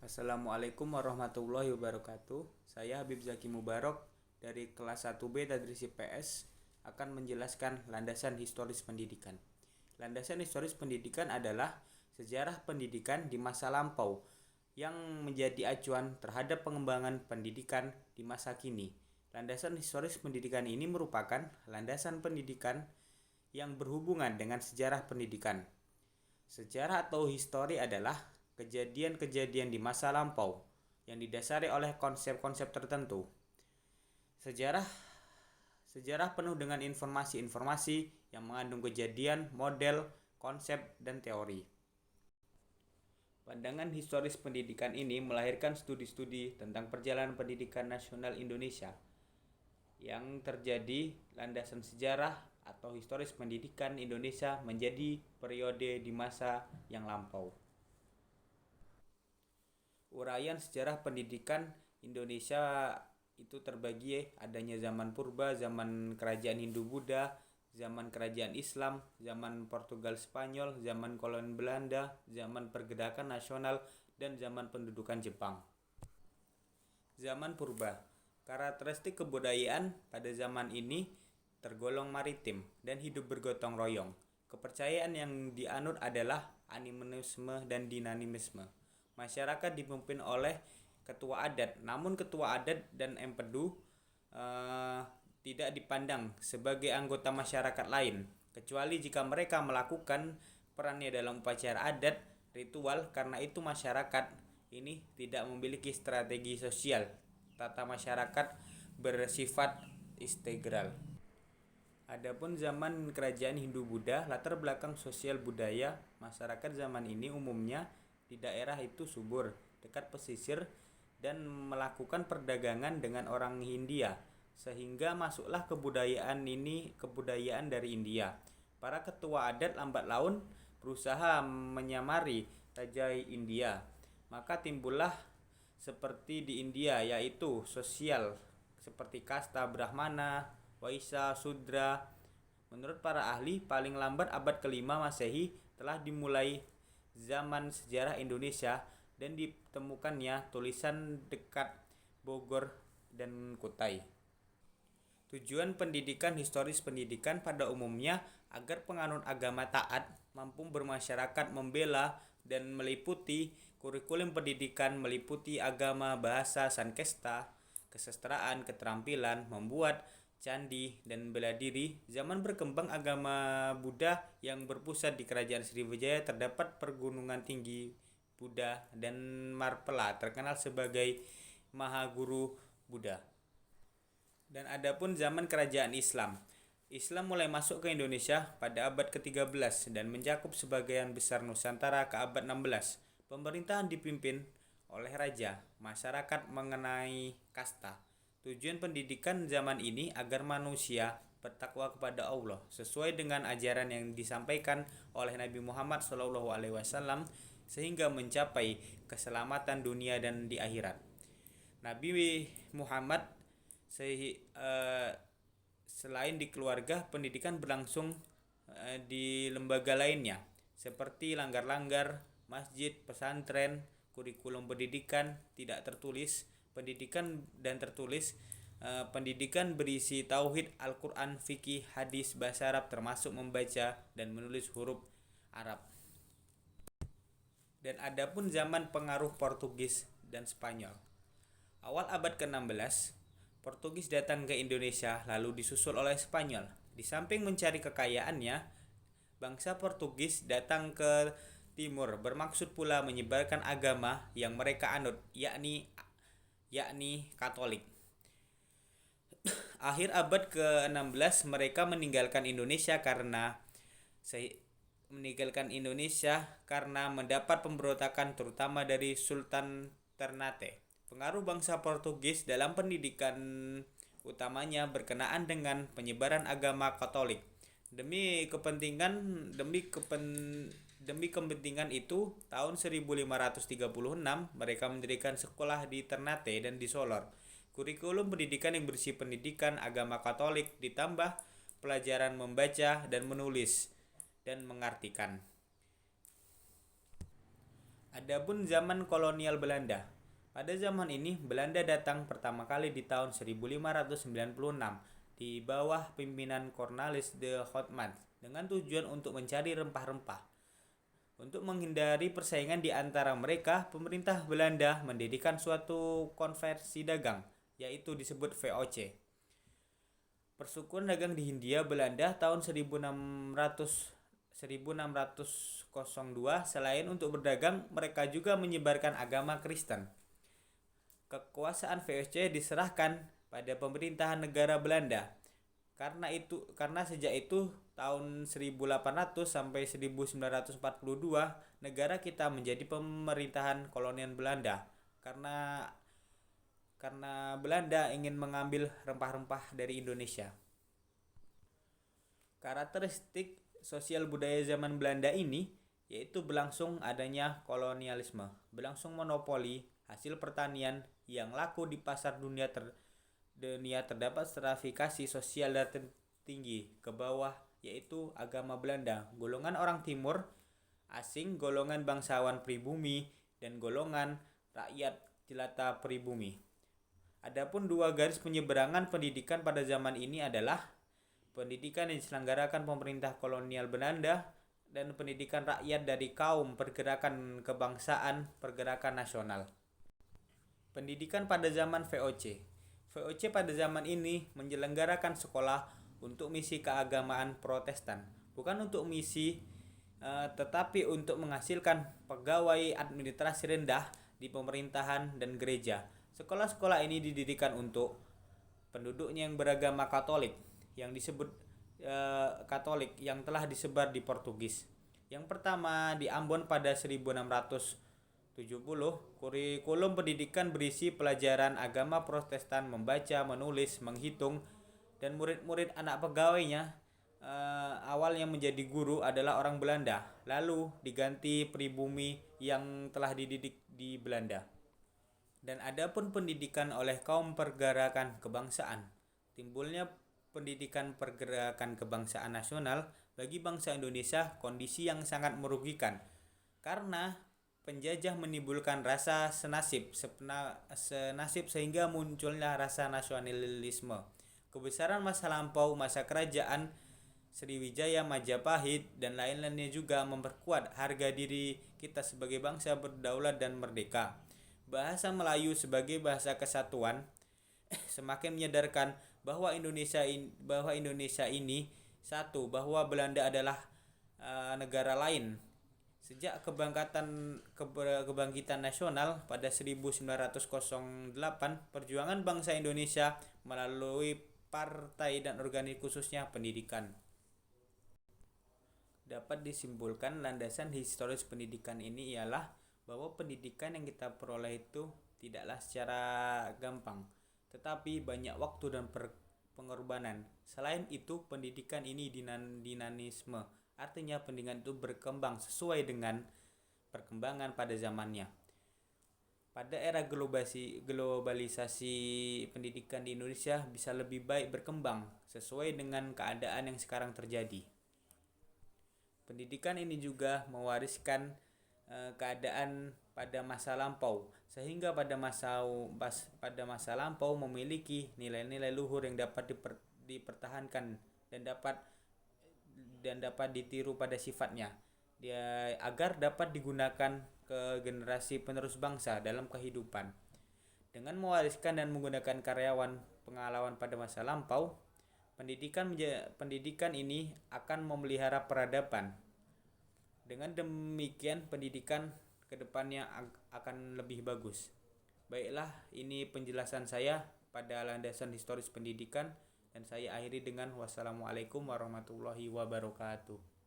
Assalamualaikum warahmatullahi wabarakatuh. Saya Habib Zaki Mubarok dari kelas 1B Tadris IPS akan menjelaskan landasan historis pendidikan. Landasan historis pendidikan adalah sejarah pendidikan di masa lampau yang menjadi acuan terhadap pengembangan pendidikan di masa kini. Landasan historis pendidikan ini merupakan landasan pendidikan yang berhubungan dengan sejarah pendidikan. Sejarah atau histori adalah kejadian-kejadian di masa lampau yang didasari oleh konsep-konsep tertentu. Sejarah sejarah penuh dengan informasi-informasi yang mengandung kejadian, model, konsep, dan teori. Pandangan historis pendidikan ini melahirkan studi-studi tentang perjalanan pendidikan nasional Indonesia yang terjadi landasan sejarah atau historis pendidikan Indonesia menjadi periode di masa yang lampau. Uraian sejarah pendidikan Indonesia itu terbagi adanya zaman purba, zaman kerajaan Hindu-Buddha, zaman kerajaan Islam, zaman Portugal Spanyol, zaman koloni Belanda, zaman pergerakan nasional, dan zaman pendudukan Jepang. Zaman purba. Karakteristik kebudayaan pada zaman ini tergolong maritim dan hidup bergotong royong. Kepercayaan yang dianut adalah animisme dan dinamisme. Masyarakat dipimpin oleh ketua adat, namun ketua adat dan empedu tidak dipandang sebagai anggota masyarakat lain, kecuali jika mereka melakukan perannya dalam upacara adat, ritual. Karena itu masyarakat ini tidak memiliki strategi sosial. Tata masyarakat bersifat integral. Adapun zaman kerajaan Hindu-Buddha, latar belakang sosial budaya masyarakat zaman ini umumnya di daerah itu subur, dekat pesisir, dan melakukan perdagangan dengan orang Hindia, sehingga masuklah kebudayaan dari India. Para ketua adat lambat laun berusaha menyamari Raja India, maka timbullah seperti di India, yaitu sosial seperti kasta Brahmana, Waisya, Sudra. Menurut para ahli, paling lambat abad ke-5 Masehi telah dimulai zaman sejarah Indonesia dan ditemukannya tulisan dekat Bogor dan Kutai. Tujuan pendidikan historis pendidikan pada umumnya agar penganut agama taat mampu bermasyarakat, membela, dan meliputi kurikulum pendidikan meliputi agama, bahasa, sankesta, kesusastraan, keterampilan, membuat candi, dan bela diri. Zaman berkembang agama Buddha yang berpusat di Kerajaan Sriwijaya, terdapat pergunungan tinggi Buddha dan Marpela terkenal sebagai Mahaguru Buddha. Dan adapun zaman kerajaan Islam. Islam mulai masuk ke Indonesia pada abad ke-13 dan mencakup sebagian besar Nusantara ke abad 16. Pemerintahan dipimpin oleh raja, masyarakat mengenai kasta. Tujuan pendidikan zaman ini agar manusia bertakwa kepada Allah sesuai dengan ajaran yang disampaikan oleh Nabi Muhammad SAW sehingga mencapai keselamatan dunia dan di akhirat. Nabi Muhammad selain di keluarga, pendidikan berlangsung di lembaga lainnya seperti langgar-langgar, masjid, pesantren, kurikulum pendidikan tidak tertulis, pendidikan dan tertulis. Pendidikan berisi tauhid, Al-Quran, fikih, hadis, bahasa Arab termasuk membaca dan menulis huruf Arab. Dan adapun zaman pengaruh Portugis dan Spanyol. Awal abad ke-16, Portugis datang ke Indonesia lalu disusul oleh Spanyol. Di samping mencari kekayaannya, bangsa Portugis datang ke timur bermaksud pula menyebarkan agama yang mereka anut, yakni Katolik. Akhir abad ke-16 mereka meninggalkan Indonesia karena mendapat pemberontakan terutama dari Sultan Ternate. Pengaruh bangsa Portugis dalam pendidikan utamanya berkenaan dengan penyebaran agama Katolik. Demi kepentingan itu, tahun 1536 mereka mendirikan sekolah di Ternate dan di Solor. Kurikulum pendidikan yang berisi pendidikan agama Katolik ditambah pelajaran membaca dan menulis dan mengartikan. Adapun zaman kolonial Belanda. Pada zaman ini Belanda datang pertama kali di tahun 1596 di bawah pimpinan Cornelis de Houtman dengan tujuan untuk mencari rempah-rempah. Untuk menghindari persaingan di antara mereka, pemerintah Belanda mendirikan suatu konversi dagang, yaitu disebut VOC. Persekutuan dagang di Hindia Belanda tahun 1602. Selain untuk berdagang, mereka juga menyebarkan agama Kristen. Kekuasaan VOC diserahkan pada pemerintahan negara Belanda. Karena sejak itu tahun 1800 sampai 1942 negara kita menjadi pemerintahan kolonial Belanda karena Belanda ingin mengambil rempah-rempah dari Indonesia. Karakteristik sosial budaya zaman Belanda ini yaitu berlangsung adanya kolonialisme, berlangsung monopoli hasil pertanian yang laku di pasar dunia terdapat stratifikasi sosial dari tinggi ke bawah yaitu agama Belanda, golongan orang timur, asing, golongan bangsawan pribumi, dan golongan rakyat jelata pribumi. Adapun dua garis penyeberangan pendidikan pada zaman ini adalah pendidikan yang diselenggarakan pemerintah kolonial Belanda dan pendidikan rakyat dari kaum pergerakan kebangsaan, pergerakan nasional. Pendidikan pada zaman VOC. VOC pada zaman ini menyelenggarakan sekolah untuk misi keagamaan Protestan, bukan untuk misi tetapi untuk menghasilkan pegawai administrasi rendah di pemerintahan dan gereja. Sekolah-sekolah ini didirikan untuk penduduknya yang beragama Katolik, yang disebut Katolik yang telah disebar di Portugis. Yang pertama di Ambon pada 1670, kurikulum pendidikan berisi pelajaran agama Protestan, membaca, menulis, menghitung, dan murid-murid anak pegawainya awalnya menjadi guru adalah orang Belanda, lalu diganti pribumi yang telah dididik di Belanda. Dan adapun pendidikan oleh kaum pergerakan kebangsaan, timbulnya pendidikan pergerakan kebangsaan nasional bagi bangsa Indonesia kondisi yang sangat merugikan karena penjajah menimbulkan rasa senasib sehingga munculnya rasa nasionalisme. Kebesaran masa lampau, masa kerajaan Sriwijaya, Majapahit, dan lain-lainnya juga memperkuat harga diri kita sebagai bangsa berdaulat dan merdeka. Bahasa Melayu sebagai bahasa kesatuan semakin menyadarkan bahwa Indonesia ini satu, bahwa Belanda adalah negara lain. Sejak kebangkitan nasional pada 1908, perjuangan bangsa Indonesia melalui partai dan organisasi khususnya pendidikan. Dapat disimpulkan landasan historis pendidikan ini ialah bahwa pendidikan yang kita peroleh itu tidaklah secara gampang, tetapi banyak waktu dan pengorbanan. Selain itu, pendidikan ini dinamisme, artinya pendidikan itu berkembang sesuai dengan perkembangan pada zamannya. Pada era globalisasi pendidikan di Indonesia bisa lebih baik berkembang sesuai dengan keadaan yang sekarang terjadi. Pendidikan ini juga mewariskan keadaan pada masa lampau, sehingga pada masa lampau memiliki nilai-nilai luhur yang dapat dipertahankan dan dapat ditiru pada sifatnya agar dapat digunakan ke generasi penerus bangsa dalam kehidupan. Dengan mewariskan dan menggunakan karyawan pengalaman pada masa lampau, pendidikan ini akan memelihara peradaban. Dengan demikian pendidikan kedepannya akan lebih bagus. Baiklah, ini penjelasan saya pada landasan historis pendidikan dan saya akhiri dengan wassalamualaikum warahmatullahi wabarakatuh.